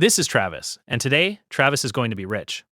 This is Travis, and today, Travis is going to be rich.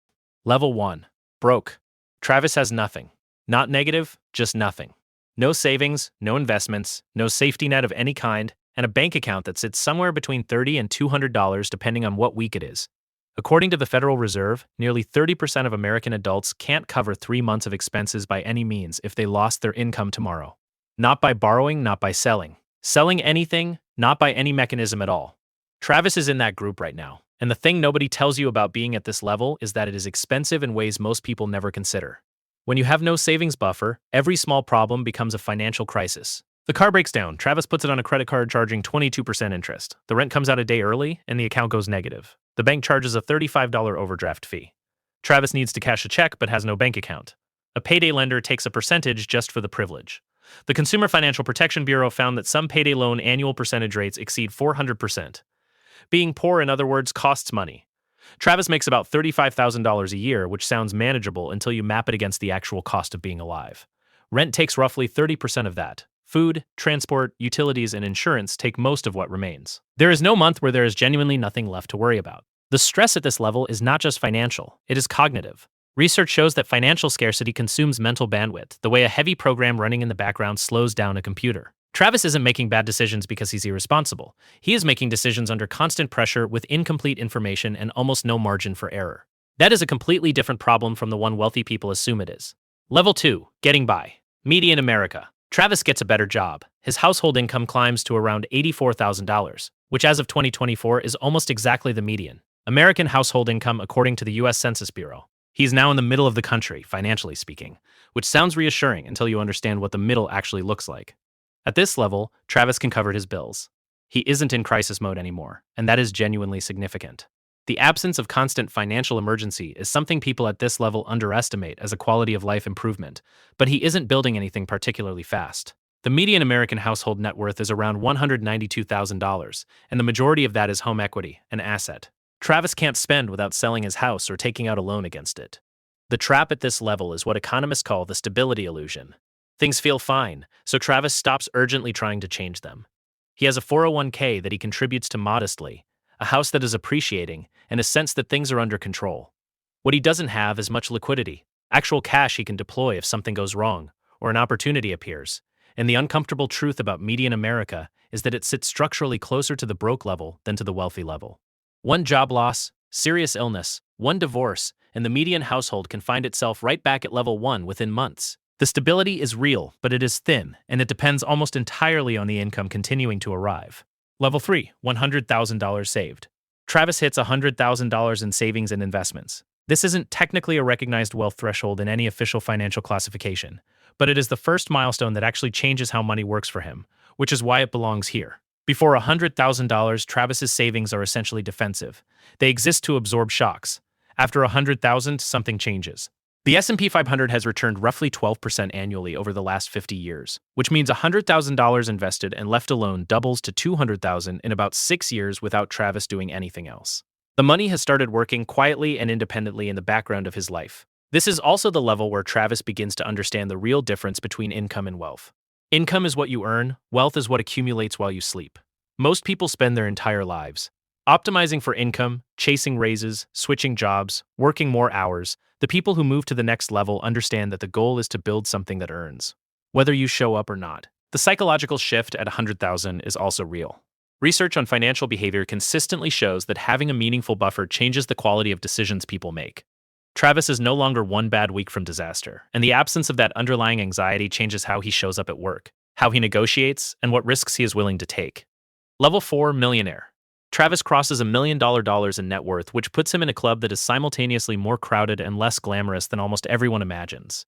Level 1. Broke. Travis has nothing. Not negative, just nothing. No savings, no investments, no safety net of any kind, and a bank account that sits somewhere between $30 and $200 depending on what week it is. According to the Federal Reserve, nearly 30% of American adults can't cover 3 months of expenses by any means if they lost their income tomorrow. Not by borrowing, not by selling. Selling anything, not by any mechanism at all. Travis is in that group right now, and the thing nobody tells you about being at this level is that it is expensive in ways most people never consider. When you have no savings buffer, every small problem becomes a financial crisis. The car breaks down, Travis puts it on a credit card charging 22% interest. The rent comes out a day early, and the account goes negative. The bank charges a $35 overdraft fee. Travis needs to cash a check but has no bank account. A payday lender takes a percentage just for the privilege. The Consumer Financial Protection Bureau found that some payday loan annual percentage rates exceed 400%. Being poor, in other words, costs money. Travis makes about $35,000 a year, which sounds manageable until you map it against the actual cost of being alive. Rent takes roughly 30% of that. Food, transport, utilities, and insurance take most of what remains. There is no month where there is genuinely nothing left to worry about. The stress at this level is not just financial, it is cognitive. Research shows that financial scarcity consumes mental bandwidth, the way a heavy program running in the background slows down a computer. Travis isn't making bad decisions because he's irresponsible. He is making decisions under constant pressure with incomplete information and almost no margin for error. That is a completely different problem from the one wealthy people assume it is. Level 2. Getting by. Median America. Travis gets a better job. His household income climbs to around $84,000, which as of 2024 is almost exactly the median American household income according to the U.S. Census Bureau. He's now in the middle of the country, financially speaking, which sounds reassuring until you understand what the middle actually looks like. At this level, Travis can cover his bills. He isn't in crisis mode anymore, and that is genuinely significant. The absence of constant financial emergency is something people at this level underestimate as a quality of life improvement, but he isn't building anything particularly fast. The median American household net worth is around $192,000, and the majority of that is home equity, an asset. Travis can't spend without selling his house or taking out a loan against it. The trap at this level is what economists call the stability illusion. Things feel fine, so Travis stops urgently trying to change them. He has a 401k that he contributes to modestly, a house that is appreciating, and a sense that things are under control. What he doesn't have is much liquidity, actual cash he can deploy if something goes wrong, or an opportunity appears. And the uncomfortable truth about median America is that it sits structurally closer to the broke level than to the wealthy level. One job loss, serious illness, one divorce, and the median household can find itself right back at level 1 within months. The stability is real, but it is thin, and it depends almost entirely on the income continuing to arrive. Level 3, $100,000 saved. Travis hits $100,000 in savings and investments. This isn't technically a recognized wealth threshold in any official financial classification, but it is the first milestone that actually changes how money works for him, which is why it belongs here. Before $100,000, Travis's savings are essentially defensive. They exist to absorb shocks. After $100,000, something changes. The S&P 500 has returned roughly 12% annually over the last 50 years, which means $100,000 invested and left alone doubles to $200,000 in about 6 years without Travis doing anything else. The money has started working quietly and independently in the background of his life. This is also the level where Travis begins to understand the real difference between income and wealth. Income is what you earn, wealth is what accumulates while you sleep. Most people spend their entire lives optimizing for income, chasing raises, switching jobs, working more hours. The people who move to the next level understand that the goal is to build something that earns, whether you show up or not. The psychological shift at 100,000 is also real. Research on financial behavior consistently shows that having a meaningful buffer changes the quality of decisions people make. Travis is no longer one bad week from disaster, and the absence of that underlying anxiety changes how he shows up at work, how he negotiates, and what risks he is willing to take. Level 4, millionaire. Travis crosses $1 million in net worth, which puts him in a club that is simultaneously more crowded and less glamorous than almost everyone imagines.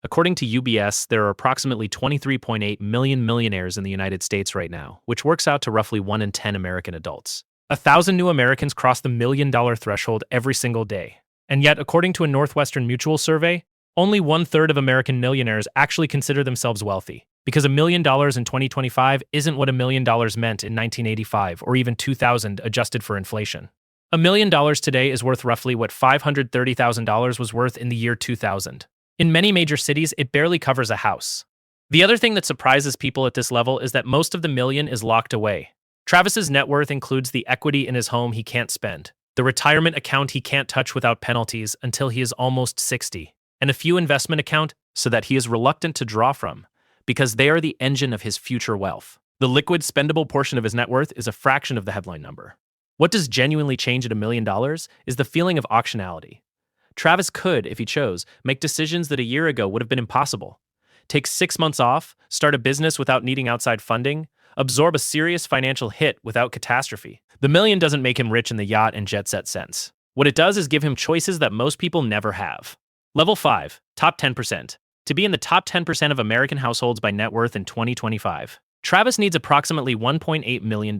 According to UBS, there are approximately 23.8 million millionaires in the United States right now, which works out to roughly 1 in 10 American adults. 1,000 new Americans cross the $1 million threshold every single day. And yet, according to a Northwestern Mutual survey, only 1/3 of American millionaires actually consider themselves wealthy, because $1 million in 2025 isn't what $1 million meant in 1985 or even 2000 adjusted for inflation. $1 million today is worth roughly what $530,000 was worth in the year 2000. In many major cities, it barely covers a house. The other thing that surprises people at this level is that most of the million is locked away. Travis's net worth includes the equity in his home he can't spend. the retirement account he can't touch without penalties until he is almost 60, and a few investment account so that he is reluctant to draw from, because they are the engine of his future wealth. The liquid spendable portion of his net worth is a fraction of the headline number. What does genuinely change at $1 million is the feeling of optionality. Travis could, if he chose, make decisions that a year ago would have been impossible. Take 6 months off, start a business without needing outside funding, absorb a serious financial hit without catastrophe. The million doesn't make him rich in the yacht and jet set sense. What it does is give him choices that most people never have. Level 5, top 10%. To be in the top 10% of American households by net worth in 2025, Travis needs approximately $1.8 million.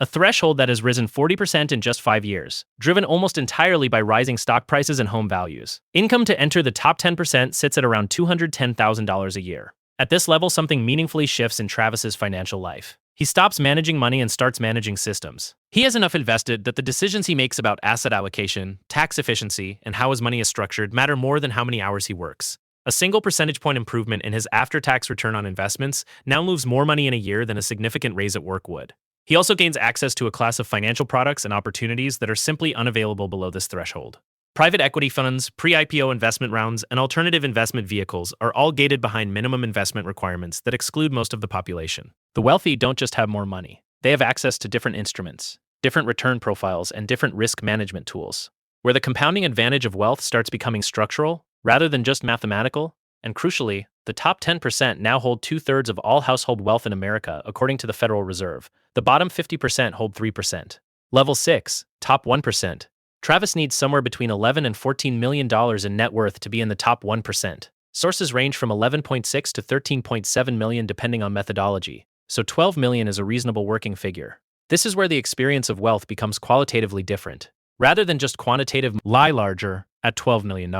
A threshold that has risen 40% in just 5 years, driven almost entirely by rising stock prices and home values. Income to enter the top 10% sits at around $210,000 a year. At this level, something meaningfully shifts in Travis's financial life. He stops managing money and starts managing systems. He has enough invested that the decisions he makes about asset allocation, tax efficiency, and how his money is structured matter more than how many hours he works. A single percentage point improvement in his after-tax return on investments now moves more money in a year than a significant raise at work would. He also gains access to a class of financial products and opportunities that are simply unavailable below this threshold. Private equity funds, pre-IPO investment rounds, and alternative investment vehicles are all gated behind minimum investment requirements that exclude most of the population. The wealthy don't just have more money. They have access to different instruments, different return profiles, and different risk management tools. Where the compounding advantage of wealth starts becoming structural, rather than just mathematical, and crucially, the top 10% now hold 2/3 of all household wealth in America, according to the Federal Reserve. The bottom 50% hold 3%. Level 6, top 1%. Travis needs somewhere between $11 and $14 million in net worth to be in the top 1%. Sources range from 11.6 to 13.7 million depending on methodology, so 12 million is a reasonable working figure. This is where the experience of wealth becomes qualitatively different, rather than just quantitative lie larger at $12 million.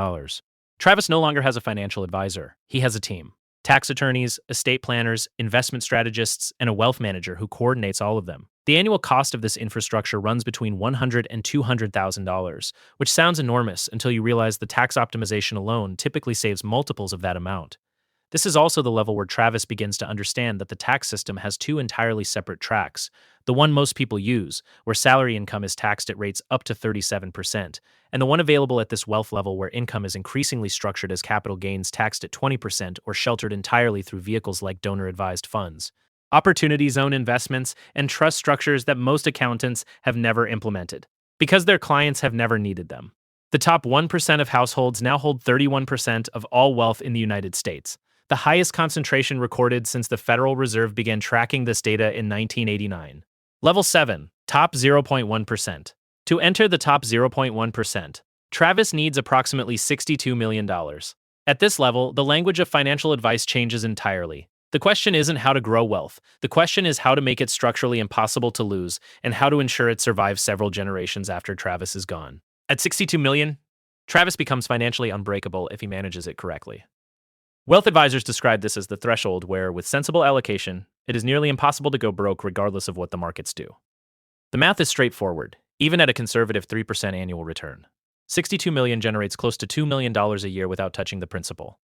Travis no longer has a financial advisor. He has a team. Tax attorneys, estate planners, investment strategists, and a wealth manager who coordinates all of them. The annual cost of this infrastructure runs between $100,000 and $200,000, which sounds enormous until you realize the tax optimization alone typically saves multiples of that amount. This is also the level where Travis begins to understand that the tax system has two entirely separate tracks. The one most people use, where salary income is taxed at rates up to 37%, and the one available at this wealth level where income is increasingly structured as capital gains taxed at 20% or sheltered entirely through vehicles like donor-advised funds, opportunity zone investments, and trust structures that most accountants have never implemented, because their clients have never needed them. The top 1% of households now hold 31% of all wealth in the United States, the highest concentration recorded since the Federal Reserve began tracking this data in 1989. Level 7, top 0.1%. To enter the top 0.1%, Travis needs approximately $62 million. At this level, the language of financial advice changes entirely. The question isn't how to grow wealth. The question is how to make it structurally impossible to lose and how to ensure it survives several generations after Travis is gone. At $62 million, Travis becomes financially unbreakable if he manages it correctly. Wealth advisors describe this as the threshold where, with sensible allocation, it is nearly impossible to go broke regardless of what the markets do. The math is straightforward, even at a conservative 3% annual return. $62 million generates close to $2 million a year without touching the principal.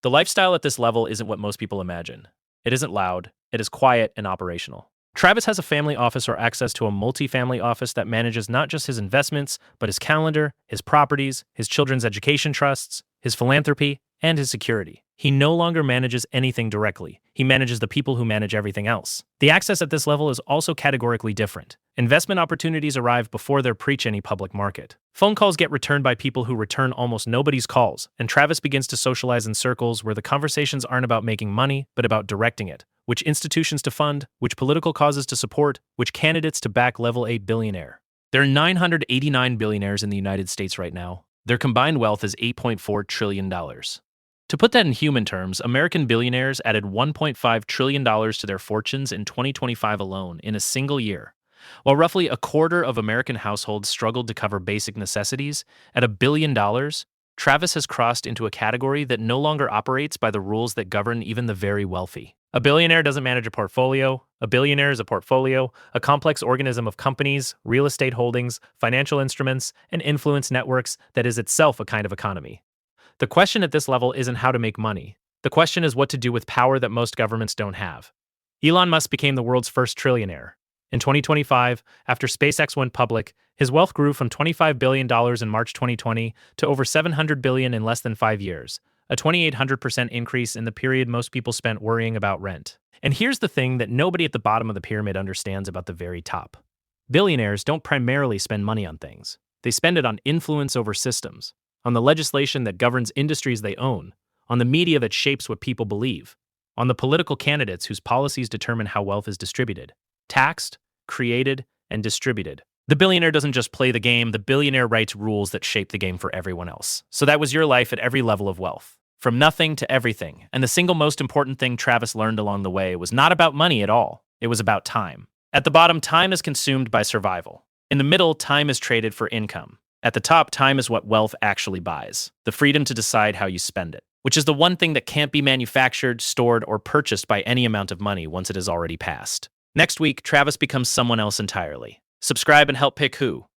The lifestyle at this level isn't what most people imagine. It isn't loud, it is quiet and operational. Travis has a family office or access to a multi-family office that manages not just his investments, but his calendar, his properties, his children's education trusts, his philanthropy, and his security. He no longer manages anything directly. He manages the people who manage everything else. The access at this level is also categorically different. Investment opportunities arrive before there preach any public market. Phone calls get returned by people who return almost nobody's calls, and Travis begins to socialize in circles where the conversations aren't about making money, but about directing it. Which institutions to fund, which political causes to support, which candidates to back level 8 billionaire. There are 989 billionaires in the United States right now. Their combined wealth is $8.4 trillion. To put that in human terms, American billionaires added $1.5 trillion to their fortunes in 2025 alone in a single year. While roughly a quarter of American households struggled to cover basic necessities, at $1 billion, Travis has crossed into a category that no longer operates by the rules that govern even the very wealthy. A billionaire doesn't manage a portfolio. A billionaire is a portfolio, a complex organism of companies, real estate holdings, financial instruments, and influence networks that is itself a kind of economy. The question at this level isn't how to make money. The question is what to do with power that most governments don't have. Elon Musk became the world's first trillionaire. In 2025, after SpaceX went public, his wealth grew from $25 billion in March 2020 to over $700 billion in less than 5 years, a 2,800% increase in the period most people spent worrying about rent. And here's the thing that nobody at the bottom of the pyramid understands about the very top. Billionaires don't primarily spend money on things. They spend it on influence over systems, on the legislation that governs industries they own, on the media that shapes what people believe, on the political candidates whose policies determine how wealth is distributed, taxed, created, and distributed. The billionaire doesn't just play the game, the billionaire writes rules that shape the game for everyone else. So that was your life at every level of wealth. From nothing to everything. And the single most important thing Travis learned along the way was not about money at all. It was about time. At the bottom, time is consumed by survival. In the middle, time is traded for income. At the top, time is what wealth actually buys. The freedom to decide how you spend it, which is the one thing that can't be manufactured, stored, or purchased by any amount of money once it has already passed. Next week, Travis becomes someone else entirely. Subscribe and help pick who.